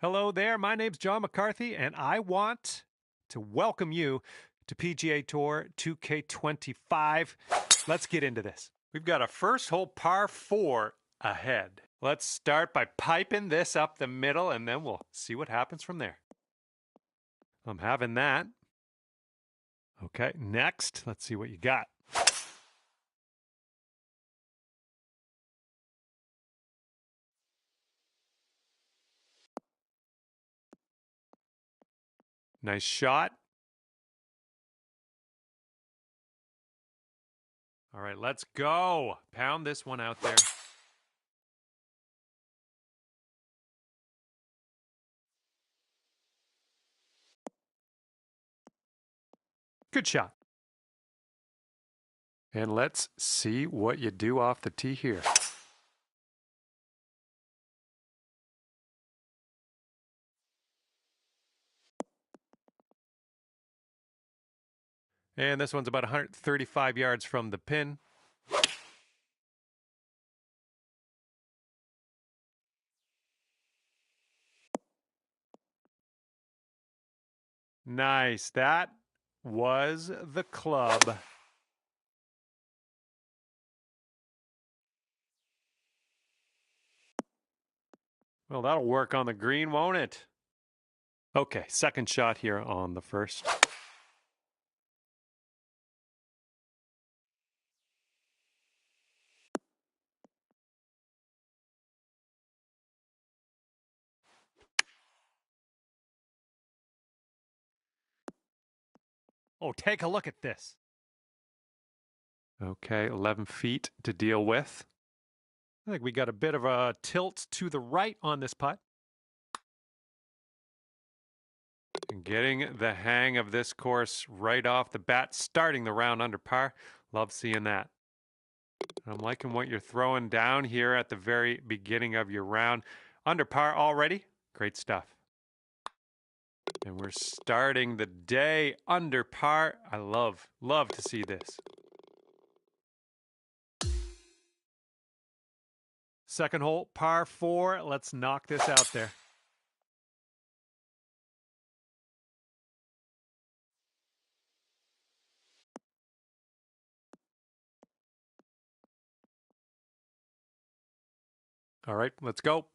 Hello there. My name's John McCarthy, and I want to welcome you to PGA Tour 2K25. Let's get into this. We've got a first hole par 4 ahead. Let's start by piping this up the middle, and then we'll see what happens from there. I'm having that. Okay, next, let's see what you got. Nice shot. All right, let's go. Pound this one out there. Good shot. And let's see what you do off the tee here. And this one's about 135 yards from the pin. Nice. That was the club. Well, that'll work on the green, won't it? Okay, second shot here on the first. Oh, take a look at this. Okay, 11 feet to deal with. I think we got a bit of a tilt to the right on this putt. And getting the hang of this course right off the bat, starting the round under par. Love seeing that. I'm liking what you're throwing down here at the very beginning of your round. Under par already. Great stuff. And we're starting the day under par. I love to see this. Second hole, par 4. Let's knock this out there. All right, let's go.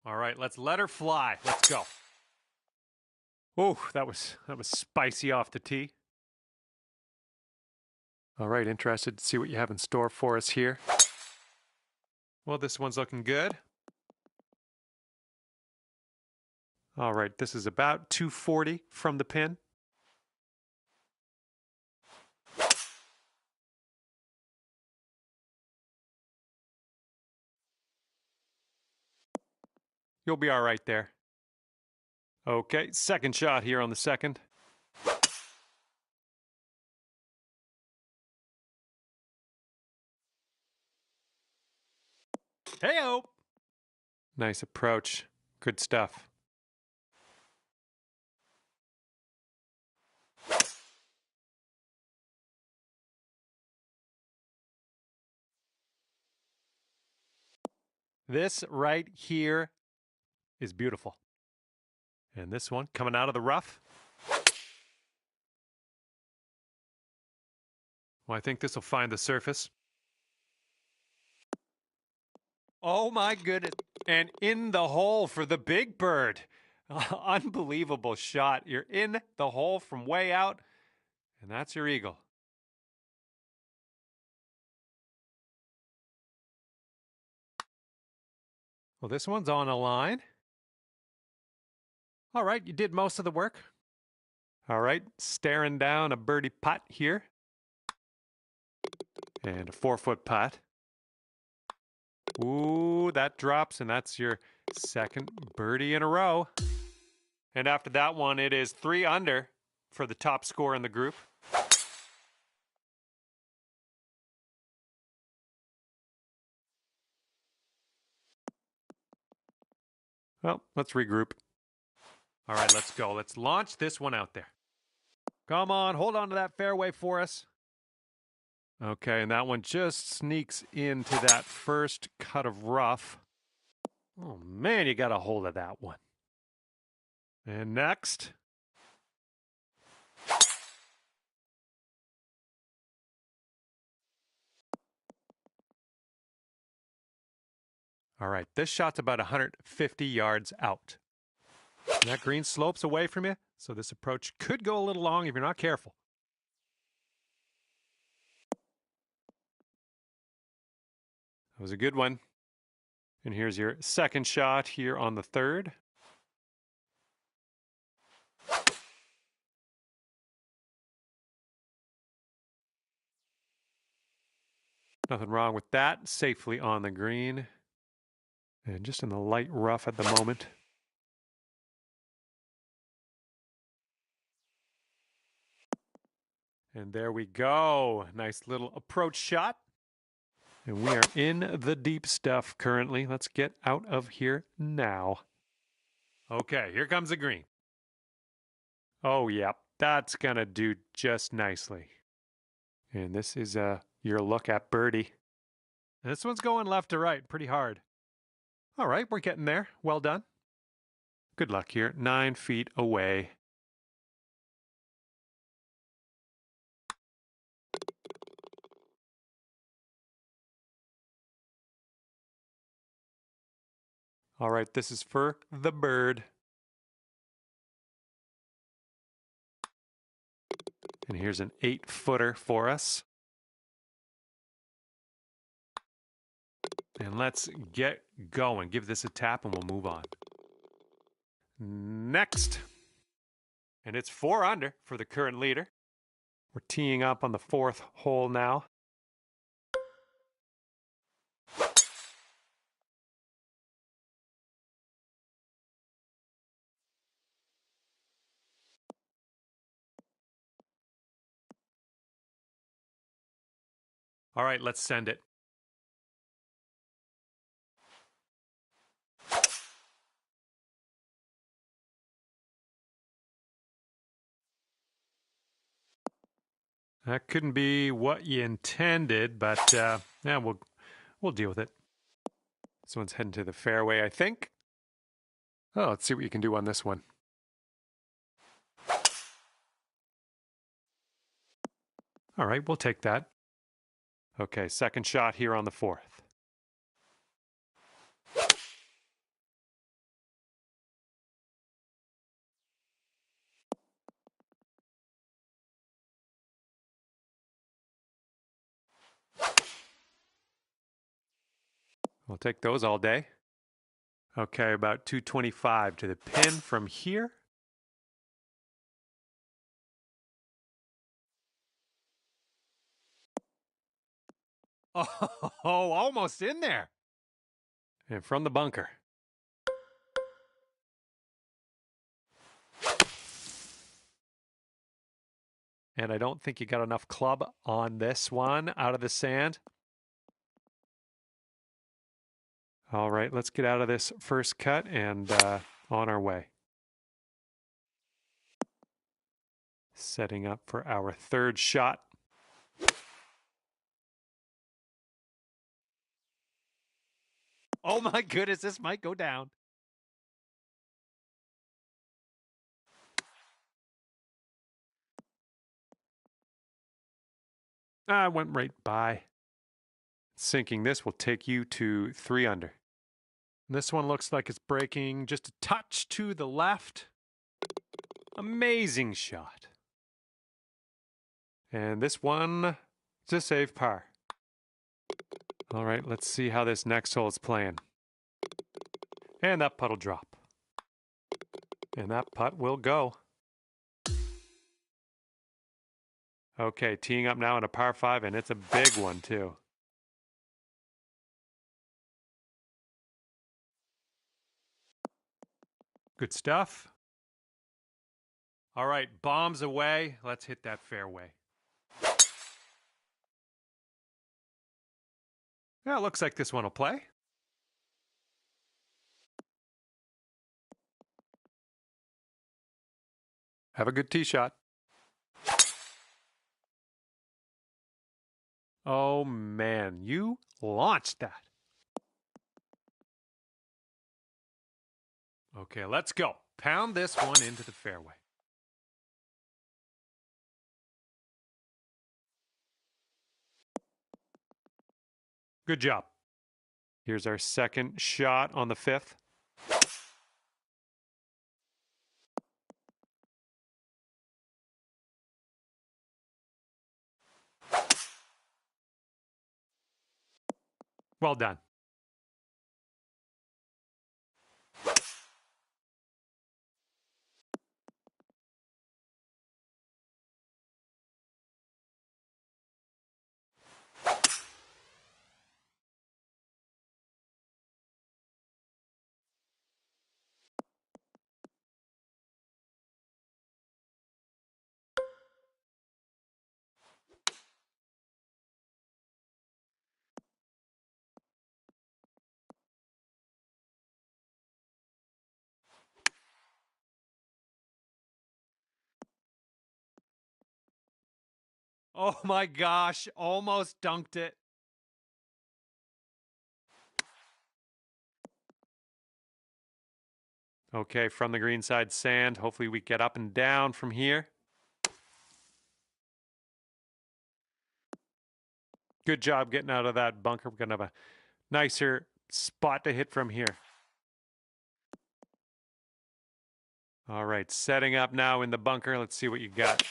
All right, let's let her fly. Let's go. Oh, that was spicy off the tee. All right, interested to see what you have in store for us here. Well, this one's looking good. All right, this is about 240 from the pin. You'll be all right there. Okay, second shot here on the second. Hey-o! Nice approach. Good stuff. This right here is beautiful. And this one coming out of the rough. Well, I think this will find the surface. Oh my goodness. And in the hole for the big bird. Unbelievable shot. You're in the hole from way out, and that's your eagle. Well, this one's on a line. All right, you did most of the work. All right, staring down a birdie putt here. And a 4-foot putt. Ooh, that drops, and that's your second birdie in a row. And after that one, it is 3 under for the top score in the group. Well, let's regroup. All right, let's go. Let's launch this one out there. Come on, hold on to that fairway for us. Okay, and that one just sneaks into that first cut of rough. Oh, man, you got a hold of that one. And next. All right, this shot's about 150 yards out. And that green slopes away from you, so this approach could go a little long if you're not careful. That was a good one. And here's your second shot here on the third. Nothing wrong with that. Safely on the green. And just in the light rough at the moment. And there we go. Nice little approach shot. And we are in the deep stuff currently. Let's get out of here now. Okay, here comes the green. Oh, yeah, that's going to do just nicely. And this is your look at birdie. This one's going left to right pretty hard. All right, we're getting there. Well done. Good luck here. 9 feet away. All right, this is for the bird. And here's an 8-footer for us. And let's get going. Give this a tap and we'll move on. Next. And it's 4 under for the current leader. We're teeing up on the 4th hole now. All right, let's send it. That couldn't be what you intended, but yeah, we'll deal with it. This one's heading to the fairway, I think. Oh, let's see what you can do on this one. All right, we'll take that. Okay, second shot here on the 4th. We'll take those all day. Okay, about 225 to the pin from here. Oh, almost in there. And from the bunker. And I don't think you got enough club on this one out of the sand. All right, let's get out of this first cut and on our way. Setting up for our third shot. Oh my goodness, this might go down. I went right by. Sinking this will take you to 3 under. This one looks like it's breaking just a touch to the left. Amazing shot. And this one, it's a save par. All right, let's see how this next hole is playing. And that putt will drop. And that putt will go. Okay, teeing up now in a par 5, and it's a big one too. Good stuff. All right, bombs away. Let's hit that fairway. Yeah, it looks like this one will play. Have a good tee shot. Oh man, you launched that. Okay, let's go. Pound this one into the fairway. Good job. Here's our second shot on the fifth. Well done. Oh my gosh, almost dunked it. Okay, from the green side sand. Hopefully we get up and down from here. Good job getting out of that bunker. We're going to have a nicer spot to hit from here. All right, setting up now in the bunker. Let's see what you got.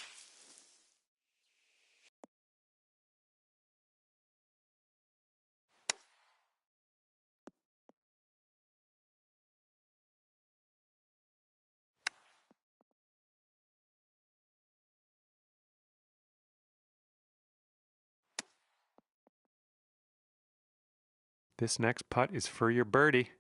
This next putt is for your birdie.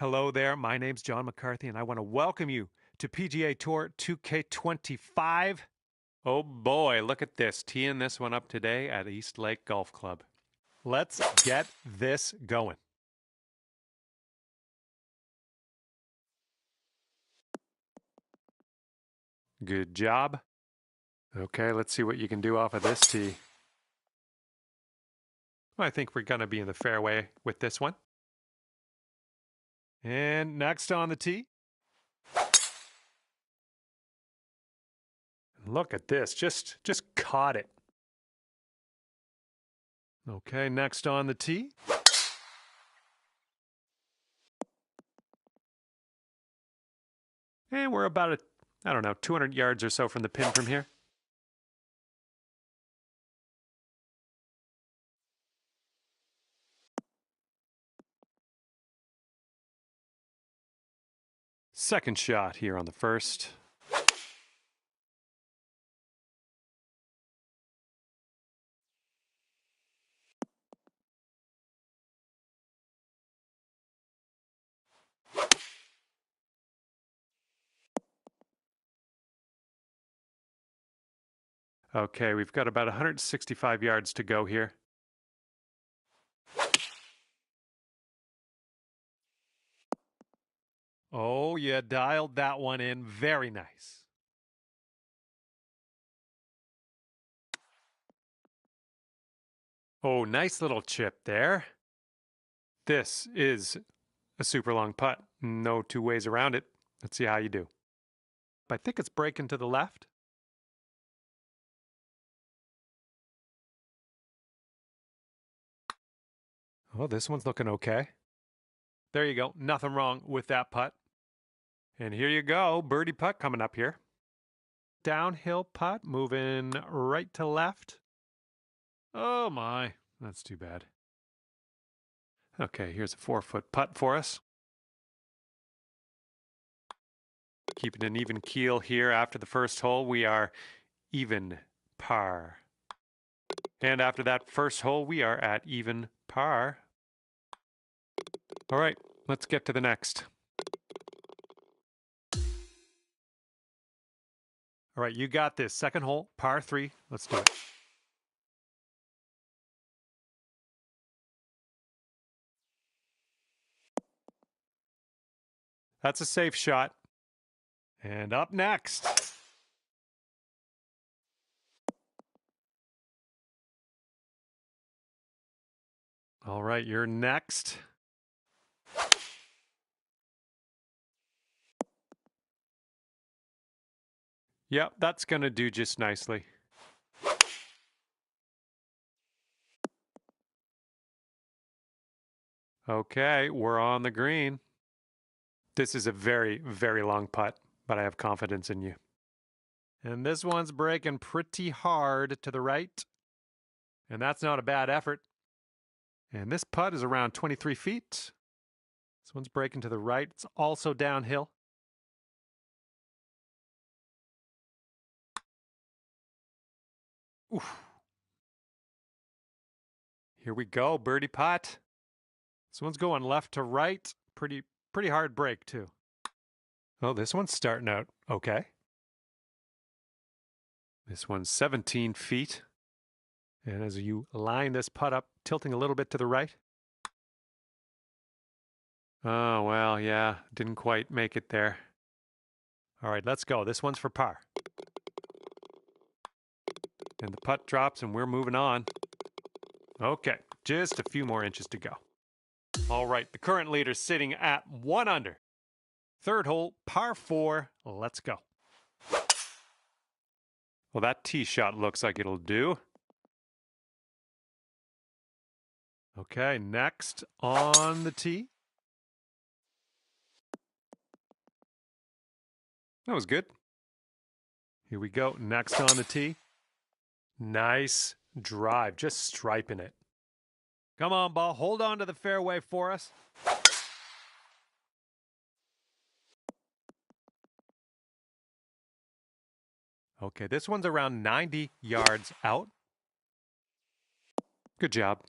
Hello there, my name's John McCarthy, and I want to welcome you to PGA Tour 2K25. Oh boy, look at this. Teeing this one up today at East Lake Golf Club. Let's get this going. Good job. Okay, let's see what you can do off of this tee. I think we're going to be in the fairway with this one. And next on the tee. Look at this, just caught it. Okay, next on the tee. And we're about, 200 yards or so from the pin from here. Second shot here on the first. Okay, we've got about 165 yards to go here. Oh, you dialed that one in. Very nice. Oh, nice little chip there. This is a super long putt. No two ways around it. Let's see how you do. I think it's breaking to the left. Oh, this one's looking okay. There you go. Nothing wrong with that putt. And here you go. Birdie putt coming up here. Downhill putt moving right to left. Oh my, that's too bad. Okay, here's a 4-foot putt for us. Keeping an even keel here after the first hole. We are even par. And after that first hole, we are at even par. All right, let's get to the next. All right, you got this. Second hole, par 3. Let's do it. That's a safe shot. And up next. All right, you're next. Yep, that's going to do just nicely. Okay, we're on the green. This is a very, very long putt, but I have confidence in you. And this one's breaking pretty hard to the right. And that's not a bad effort. And this putt is around 23 feet. This one's breaking to the right. It's also downhill. Oof. Here we go, birdie putt. This one's going left to right. Pretty hard break, too. Oh, this one's starting out okay. This one's 17 feet. And as you line this putt up, tilting a little bit to the right. Oh, well, yeah, didn't quite make it there. All right, let's go. This one's for par. And the putt drops and we're moving on. Okay, just a few more inches to go. All right, the current leader sitting at 1 under. Third hole, par 4. Let's go. Well, that tee shot looks like it'll do. Okay, next on the tee. That was good. Here we go. Next on the tee. Nice drive, just striping it. Come on, ball. Hold on to the fairway for us. Okay, this one's around 90 yards out. Good job.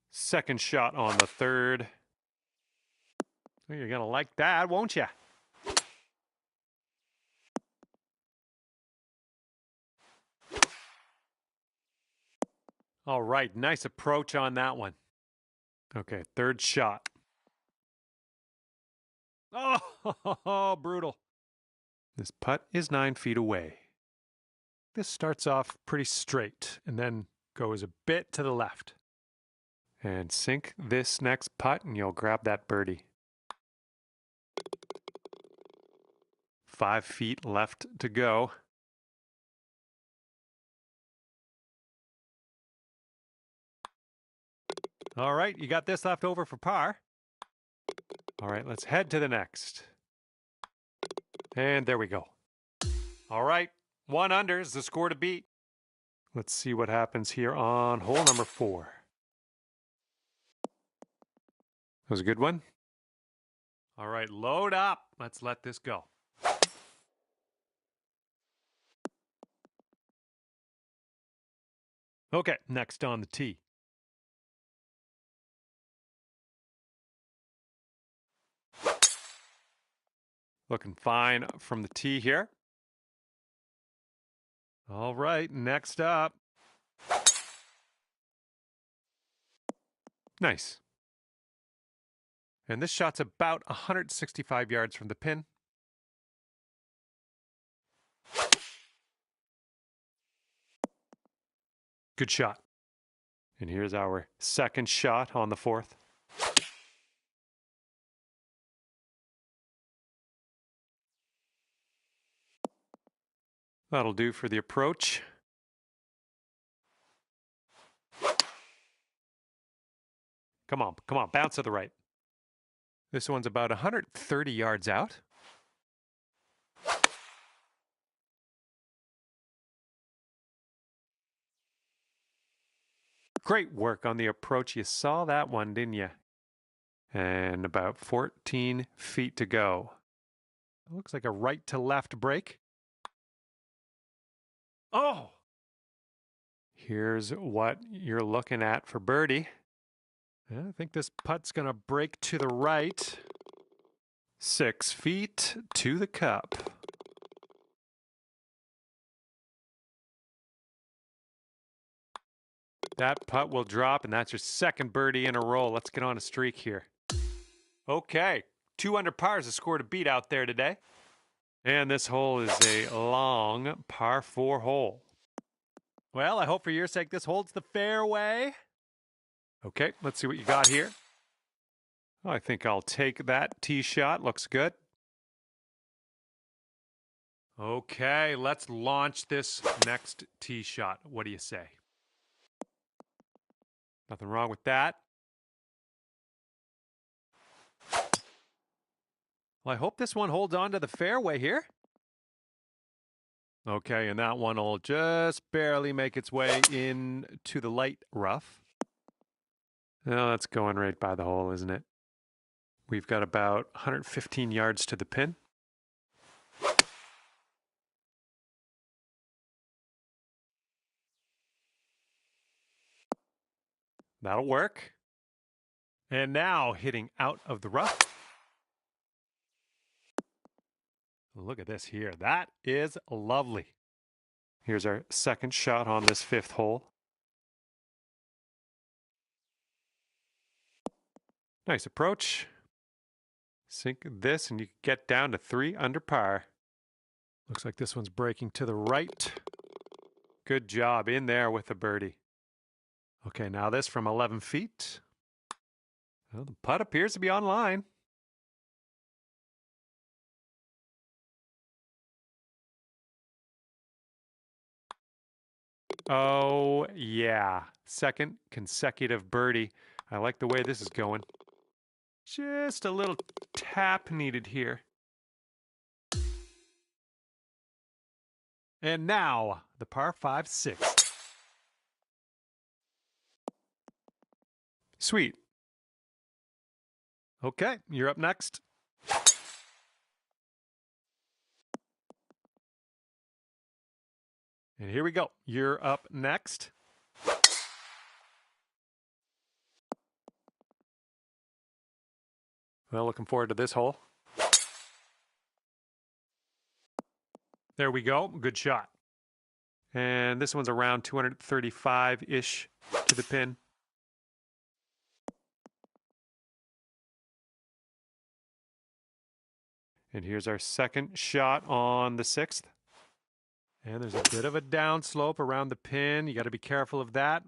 Second shot on the third. You're going to like that, won't you? All right, nice approach on that one. Okay, third shot. Oh, brutal. This putt is 9 feet away. This starts off pretty straight and then goes a bit to the left. And sink this next putt and you'll grab that birdie. 5 feet left to go. All right, you got this left over for par. All right, let's head to the next. And there we go. All right, 1 under is the score to beat. Let's see what happens here on hole number 4. That was a good one. All right, load up. Let's let this go. Okay, next on the tee. Looking fine from the tee here. All right, next up. Nice. And this shot's about 165 yards from the pin. Good shot. And here's our second shot on the 4th. That'll do for the approach. Come on, bounce to the right. This one's about 130 yards out. Great work on the approach. You saw that one, didn't you? And about 14 feet to go. It looks like a right to left break. Oh! Here's what you're looking at for birdie. I think this putt's going to break to the right. 6 feet to the cup. That putt will drop, and that's your second birdie in a row. Let's get on a streak here. Okay, 2 under par is the score to beat out there today. And this hole is a long par 4 hole. Well, I hope for your sake this holds the fairway. Okay, let's see what you got here. I think I'll take that tee shot. Looks good. Okay, let's launch this next tee shot. What do you say? Nothing wrong with that. Well, I hope this one holds on to the fairway here. Okay, and that one will just barely make its way into the light rough. Well, that's going right by the hole, isn't it? We've got about 115 yards to the pin. That'll work. And now hitting out of the rough. Look at this here. That is lovely. Here's our second shot on this 5th hole. Nice approach. Sink this and you get down to 3 under par. Looks like this one's breaking to the right. Good job in there with the birdie. Okay, now this from 11 feet. Well, the putt appears to be on line. Oh, yeah. Second consecutive birdie. I like the way this is going. Just a little tap needed here. And now, the par 5 6. Sweet. Okay, you're up next. And here we go. You're up next. Well, looking forward to this hole. There we go. Good shot. And this one's around 235-ish to the pin. And here's our second shot on the 6th. And there's a bit of a downslope around the pin. You got to be careful of that.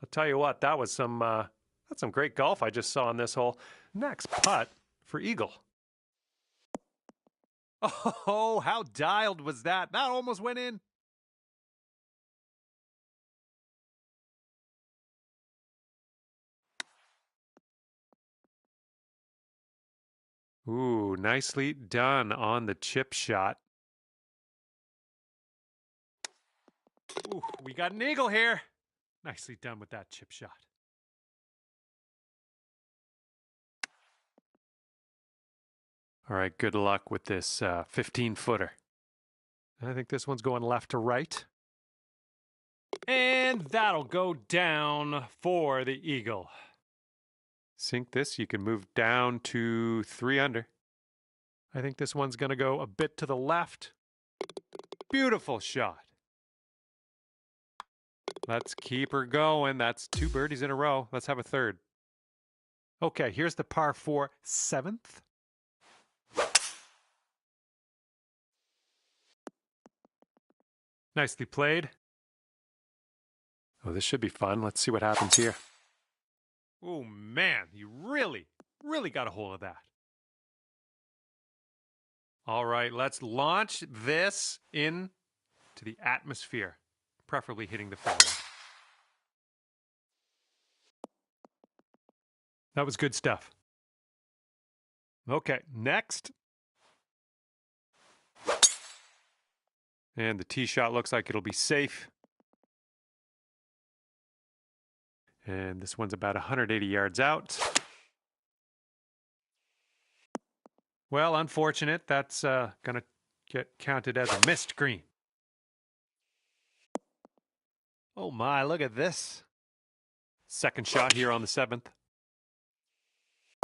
I'll tell you what, that was that's some great golf I just saw on this hole. Next putt for eagle. Oh, how dialed was that? That almost went in. Ooh, nicely done on the chip shot. Ooh, we got an eagle here. Nicely done with that chip shot. All right, good luck with this 15-footer. I think this one's going left to right. And that'll go down for the eagle. Sink this, you can move down to 3 under. I think this one's going to go a bit to the left. Beautiful shot. Let's keep her going. That's 2 birdies in a row. Let's have a third. Okay, here's the par 4 7th. Nicely played. Oh, this should be fun. Let's see what happens here. Oh, man, you really got a hold of that. All right, let's launch this into the atmosphere, preferably hitting the fairway. That was good stuff. Okay, next. And the tee shot looks like it'll be safe. And this one's about 180 yards out. Well, unfortunate. That's going to get counted as a missed green. Oh my, look at this. Second shot here on the 7th.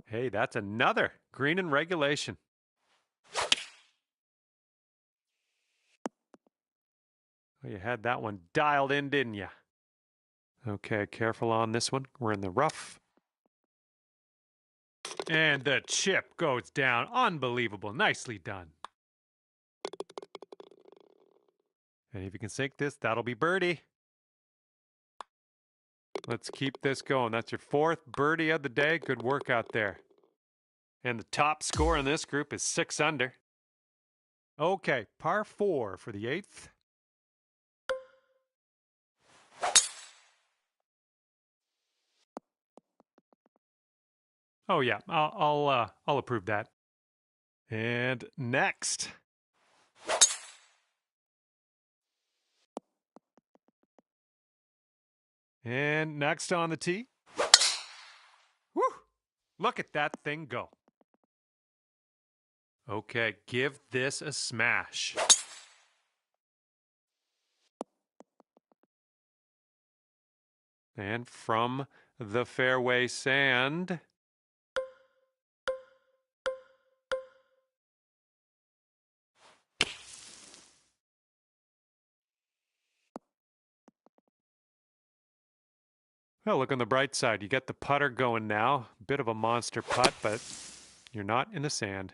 Hey, that's another green in regulation. Well, you had that one dialed in, didn't you? Okay, careful on this one. We're in the rough. And the chip goes down. Unbelievable. Nicely done. And if you can sink this, that'll be birdie. Let's keep this going. That's your 4th birdie of the day. Good work out there. And the top score in this group is 6 under. Okay, par 4 for the 8th. Oh yeah, I'll approve that. And next. And next on the tee. Woo! Look at that thing go. Okay, give this a smash. And from the fairway sand. Well, look on the bright side. You get the putter going now. Bit of a monster putt, but you're not in the sand.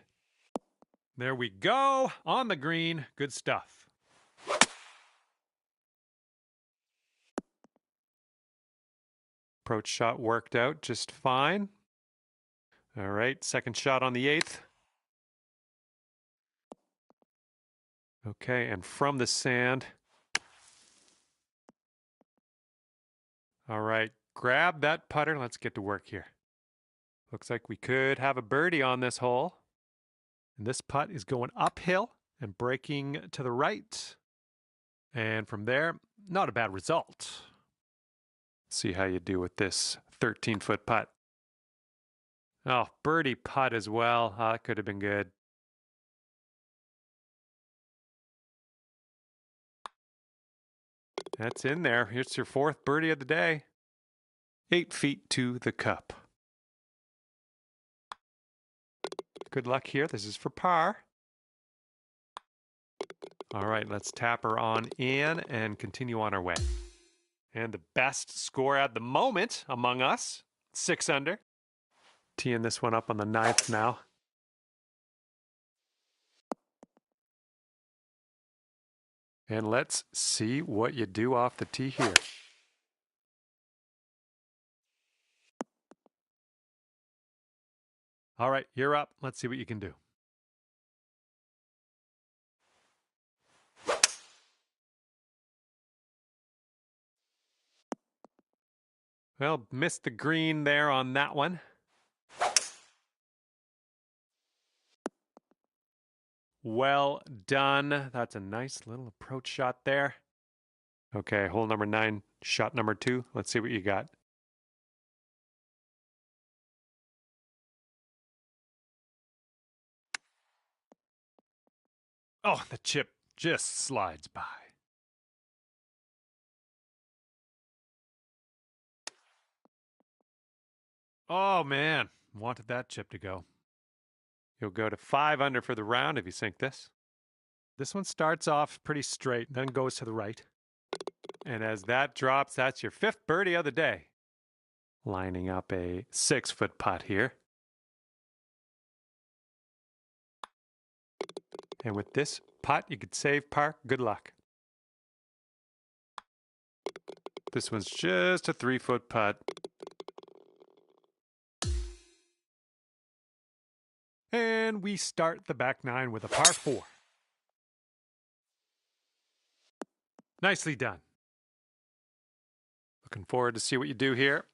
There we go. On the green. Good stuff. Approach shot worked out just fine. All right, second shot on the 8th. Okay, and from the sand. All right, grab that putter. Let's get to work here. Looks like we could have a birdie on this hole. And this putt is going uphill and breaking to the right. And from there, not a bad result. See how you do with this 13-foot putt. Oh, birdie putt as well. That could have been good. That's in there. Here's your fourth birdie of the day. 8 feet to the cup. Good luck here. This is for par. All right, let's tap her on in and continue on our way. And the best score at the moment among us, 6 under. Teeing this one up on the 9th now. And let's see what you do off the tee here. All right, you're up. Let's see what you can do. Well, missed the green there on that one. Well done. That's a nice little approach shot there. Okay, hole number 9, shot number 2. Let's see what you got. Oh, the chip just slides by. Oh, man. Wanted that chip to go. You'll go to 5 under for the round if you sink this. This one starts off pretty straight, then goes to the right. And as that drops, that's your 5th birdie of the day. Lining up a 6-foot putt here. And with this putt, you could save par. Good luck. This one's just a 3-foot putt. And we start the back 9 with a par 4. Nicely done. Looking forward to see what you do here.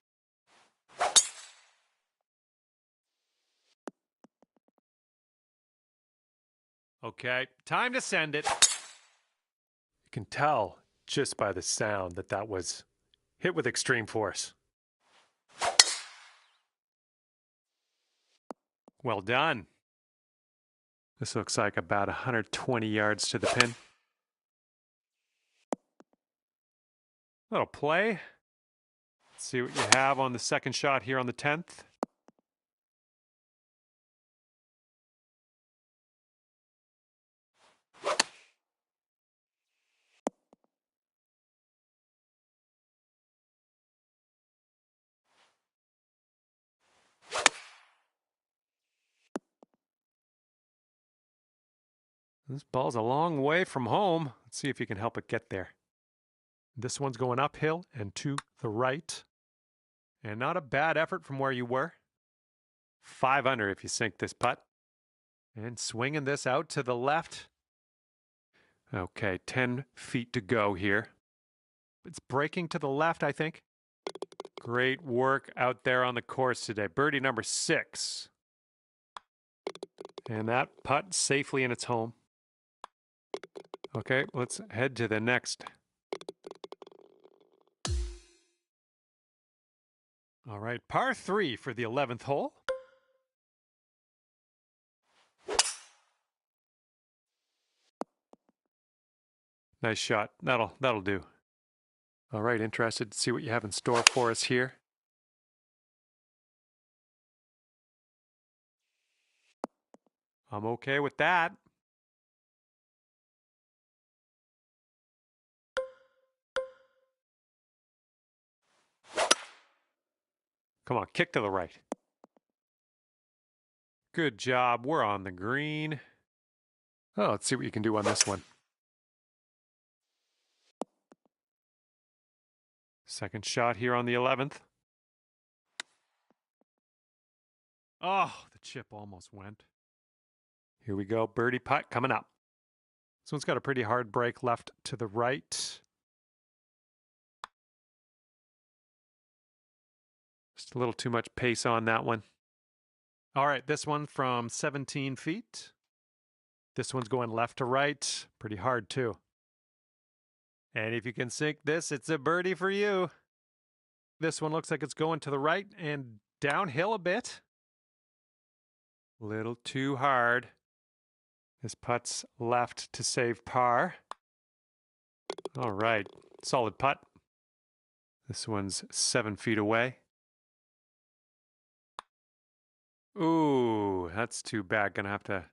Okay, time to send it. You can tell just by the sound that that was hit with extreme force. Well done. This looks like about 120 yards to the pin. Little play. Let's see what you have on the second shot here on the 10th. This ball's a long way from home. Let's see if you can help it get there. This one's going uphill and to the right. And not a bad effort from where you were. 5 under if you sink this putt. And swinging this out to the left. Okay, 10 feet to go here. It's breaking to the left, I think. Great work out there on the course today. Birdie number 6. And that putt safely in its home. Okay, let's head to the next. All right, par 3 for the 11th hole. Nice shot. That'll do. All right, interested to see what you have in store for us here. I'm okay with that. Come on, kick to the right. Good job. We're on the green. Oh, let's see what you can do on this one. Second shot here on the 11th. Oh, the chip almost went. Here we go. Birdie putt coming up. This one's got a pretty hard break left to the right. Just a little too much pace on that one. All right, this one from 17 feet. This one's going left to right. Pretty hard, too. And if you can sink this, it's a birdie for you. This one looks like it's going to the right and downhill a bit. Little too hard. This putt's left to save par. All right. Solid putt. This one's 7 feet away. Ooh, that's too bad. Gonna have to